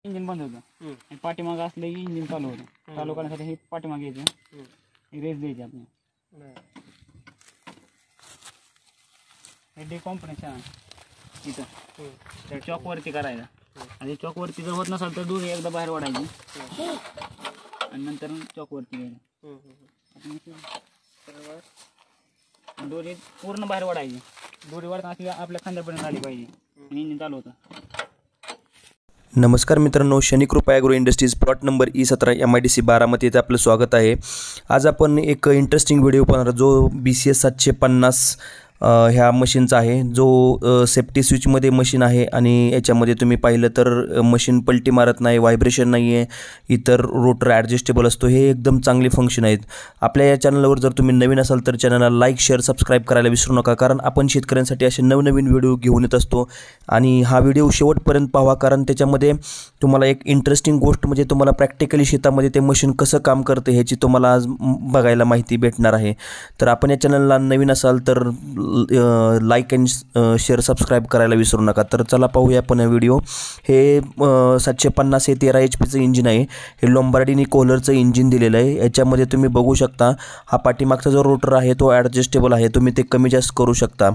Engine बंद होतं आणि पाठीमागं असलं की इंजिन चालू होतं. चालू करण्यासाठी हे पाठीमागे यायचं, रेस द्यायची आपण. हे डिकॉम्प्रेशन आहे इथं, त्या चॉकवरती करायचं. आणि चॉकवरती जर होत नसाल तर दूध एकदा बाहेर ओढायची आणि नंतर चॉकवरती घ्यायचं. दोरी पूर्ण बाहेर ओढायची. दोरी ओढताना अशी आपल्या खांद्यापर्यंत आली पाहिजे आणि इंजिन चालू होतं. नमस्कार मित्रांनो, Shanikrupa agro industries plot number E17 MIDC Baramati येथे आपलं स्वागत आहे. आज आपण एक इंटरेस्टिंग व्हिडिओ पाहणार जो BCS 750 ह्या मशीनचा आहे, जो सेफ्टी स्विचमध्ये मशीन आहे. आणि याच्यामध्ये तुम्ही पाहिलं तर मशीन पलटी मारत नाही, व्हायब्रेशन नाही आहे, इतर रोटर ॲडजस्टेबल असतो. हे एकदम चांगले फंक्शन आहेत. आपल्या या चॅनलवर जर तुम्ही नवीन असाल तर चॅनलला लाईक शेअर सबस्क्राईब करायला विसरू नका, कारण आपण शेतकऱ्यांसाठी असे नवनवीन व्हिडिओ घेऊन येत असतो. आणि हा व्हिडिओ शेवटपर्यंत पाहावा, कारण त्याच्यामध्ये तुम्हाला एक इंटरेस्टिंग गोष्ट म्हणजे तुम्हाला प्रॅक्टिकली शेतामध्ये ते मशीन कसं काम करते ह्याची तुम्हाला आज बघायला माहिती भेटणार आहे. तर आपण या चॅनलला नवीन असाल तर लाईक अँड शेअर सबस्क्राईब करायला विसरू नका. तर चला पाहूया आपण व्हिडिओ. हे 750 हे 13 HP इंजिन आहे. हे लोंबार्डिनी कोहलरचं इंजिन दिलेलं आहे. याच्यामध्ये तुम्ही बघू शकता हा पाठीमागचा जो रोटर आहे तो ॲडजस्टेबल आहे, तुम्ही ते कमी जास्त करू शकता.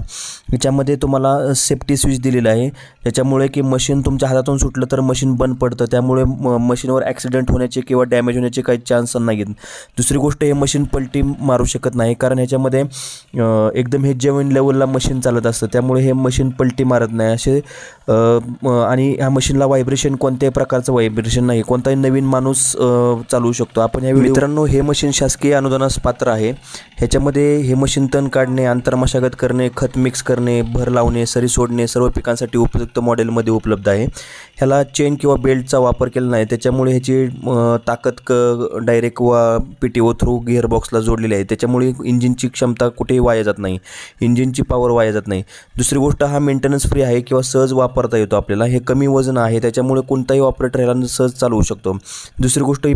याच्यामध्ये तुम्हाला सेफ्टी स्विच दिलेलं आहे, त्याच्यामुळे की मशीन तुमच्या हातातून सुटलं तर मशीन बंद पडतं, त्यामुळे मशीनवर ॲक्सिडेंट होण्याचे किंवा डॅमेज होण्याचे काही चान्स नाही आहेत. दुसरी गोष्ट, हे मशीन पलटी मारू शकत नाही, कारण ह्याच्यामध्ये एकदम हे जेवण लेवलला मशीन चालत असतं, त्यामुळे हे मशीन पलटी मारत नाही असे. आणि ह्या मशीनला व्हायब्रेशन, कोणत्याही प्रकारचं व्हायब्रेशन नाही. कोणताही नवीन माणूस चालवू शकतो. आपण ह्या मित्रांनो, हे मशीन शासकीय अनुदानास पात्र आहे. ह्याच्यामध्ये हे मशीन तण काढणे, आंतरमशागत करणे, खत मिक्स करणे, भर लावणे, सरी सोडणे सर्व पिकांसाठी उपयुक्त मॉडेलमध्ये उपलब्ध आहे. ह्याला चेन किंवा बेल्टचा वापर केला नाही, त्याच्यामुळे ह्याची ताकद डायरेक्ट PTO थ्रू गिअरबॉक्सला जोडलेली आहे, त्याच्यामुळे इंजिनची क्षमता कुठेही वाया जात नाही, इंजिनची पॉवर वाया जात नाही. दुसरी गोष्ट, हा मेंटेनन्स फ्री आहे किंवा सहज वापरता येतो आपल्याला. हे कमी वजन आहे, त्याच्यामुळे कोणताही ऑपरेटर ह्याला सहज चालवू शकतो. दुसरी गोष्ट, ही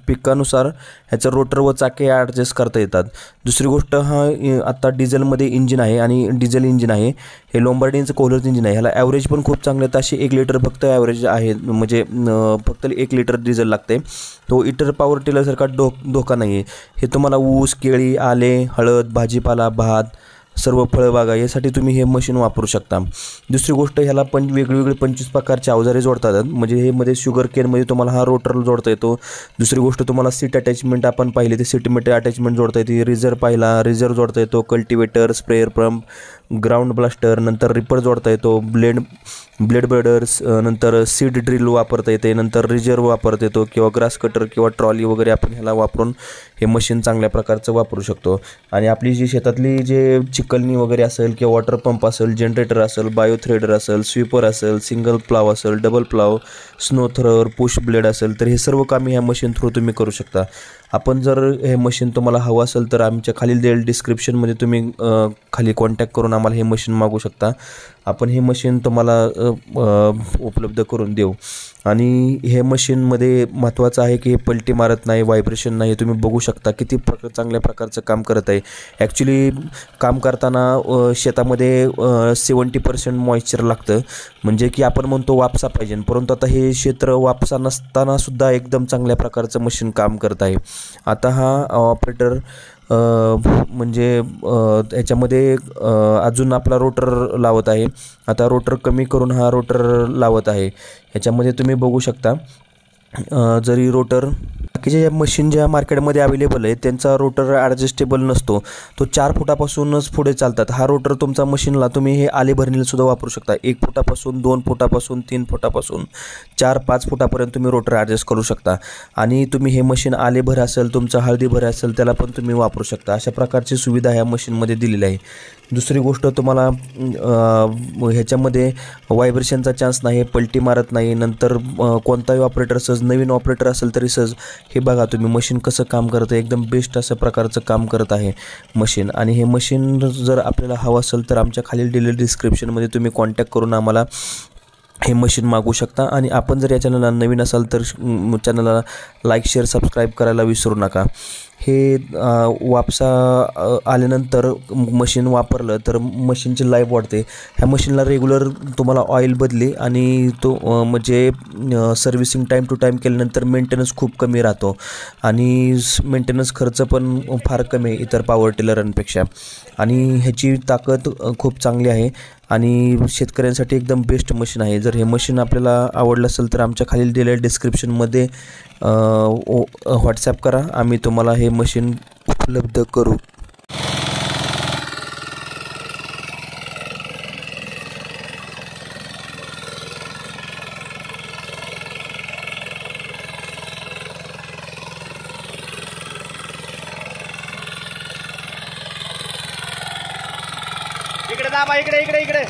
पिकानुसार ह्याचं रोटर व चाके ॲडजस्ट करता येतात. दुसरी गोष्ट, हा आत्ता डिझेलमध्ये इंजिन आहे आणि डिझेल इंजिन आहे. हे लोंबार्डिनीचं कोहलरचं इंजिन आहे. ह्याला ॲव्हरेज पण खूप चांगलं आहे. तशी 1 लिटर फक्त ॲव्हरेज आहे, म्हणजे फक्त 1 लिटर डिझेल लागते. तो इतर पॉवर टिलरसारखा धोका नाही आहे. हे तुम्हाला ऊस, केळी, आले, हळद, भाजीपाला, भात, सर्व फळबागा यासाठी तुम्ही हे मशीन वापरू शकता. दुसरी गोष्ट, ह्याला वेगवेगळे 25 प्रकारचे अवजारे जोडता येतात, म्हणजे हे मध्ये शुगर केनमध्ये तुम्हाला हा रोटर जोडता येतो. दुसरी गोष्ट, तुम्हाला सीट अटॅचमेंट आपण पाहिले ते सीटमध्ये अटॅचमेंट जोडता येते. रिझर पाहिला, रिझर जोडता येतो. Cultivator, sprayer pump, ground blaster, नंतर रिपर जोडता येतो. ब्लेड ब्रेडर्स, नंतर सीड ड्रिल वापरता येते, नंतर रिझर्व वापरता येतो, किंवा ग्रास कटर किंवा ट्रॉली वगैरे आपण ह्याला वापरून हे मशीन चांगल्या प्रकारचं वापरू शकतो. आणि आपली जी शेतातली जे चिकलनी वगैरे असेल, किंवा वॉटर पंप असेल, जनरेटर असेल, बायो थ्रेडर असेल, स्वीपर असेल, सिंगल प्लाव असेल, double plough, snow thrower, push blade असेल, तर हे सर्व कामे ह्या मशीन थ्रू तुम्ही करू शकता. आपण जर हे मशीन तुम्हाला हवं असेल तर आमच्या खालील दिलेल्या डिस्क्रिप्शनमध्ये तुम्ही खाली कॉन्टॅक्ट करून आम्हाला हे मशीन मागू शकता. आपण हे मशीन तुम्हाला उपलब्ध करून देऊ. आणि हे मशीनमध्ये महत्त्वाचं आहे की हे पलटी मारत नाही, व्हायब्रेशन नाही. तुम्ही बघू शकता किती चांगल्या प्रकारचं काम करत आहे. ॲक्च्युली काम करताना शेतामध्ये 70% मॉइश्चर लागतं, म्हणजे की आपण म्हणतो वापसा पाहिजे, परंतु आता हे क्षेत्र वापसा नसतानासुद्धा एकदम चांगल्या प्रकारचं मशीन काम करत आहे. आता हा ऑपरेटर म्हणजे याच्यामध्ये अजून आपला रोटर लावत आहे. आता रोटर कमी करून हा रोटर लावत आहे. ह्याच्यामध्ये तुम्ही बघू शकता, जरी रोटर बाकीच्या ज्या मशीन ज्या मार्केटमध्ये अवेलेबल आहे त्यांचा रोटर ॲडजस्टेबल नसतो, तो 4 फुटापासूनच पुढे चालतात. हा रोटर तुमचा मशीनला तुम्ही हे आले भरणीलासुद्धा वापरू शकता. 1 फुटापासून, 2 फुटापासून, 3 फुटापासून, 4-5 फुटापर्यंत तुम्ही रोटर ॲडजस्ट करू शकता. आणि तुम्ही हे मशीन आले भर असेल, तुमचं हळदी भर असेल, त्याला पण तुम्ही वापरू शकता. अशा प्रकारची सुविधा ह्या मशीनमध्ये दिलेली आहे. दुसरी गोष्ट, तुम्हाला ह्याच्यामध्ये व्हायब्रेशनचा चान्स नाही, पलटी मारत नाही. नंतर कोणताही ऑपरेटर सहज, नवीन ऑपरेटर असेल तरी सहज, हे बघा तुम्ही मशीन कसं काम करतं, एकदम बेस्ट असं प्रकारचं काम करत आहे मशीन. आणि हे मशीन जर आपल्याला हवं असेल तर आमच्या खालील दिलेल्या डिस्क्रिप्शनमध्ये तुम्ही कॉन्टॅक्ट करून आम्हाला हे मशीन मागवू शकता. आणि आपण जर या चॅनलला नवीन असाल तर चॅनलला लाईक शेअर सबस्क्राईब करायला विसरू नका. हे वापसा आल्यानंतर मशीन वापरलं तर मशीनची लाईफ वाढते. ह्या मशीनला रेग्युलर तुम्हाला ऑइल बदली आणि तो म्हणजे सर्व्हिसिंग टाईम टू टाईम केल्यानंतर मेंटेनन्स खूप कमी राहतो आणि मेंटेनन्स खर्च पण फार कमी आहे इतर पॉवर टिलरांपेक्षा. आणि ह्याची ताकद खूप चांगली आहे आणि शेतकऱ्यांसाठी एकदम बेस्ट मशीन आहे. जर हे मशीन आपल्याला आवडलं असेल तर आमच्या खालील दिलेल्या डिस्क्रिप्शनमध्ये व्हॉट्सॲप करा, आम्ही तुम्हाला हे मशीन उपलब्ध करू. इकडे दाबा, इकडे इकडे इकडे.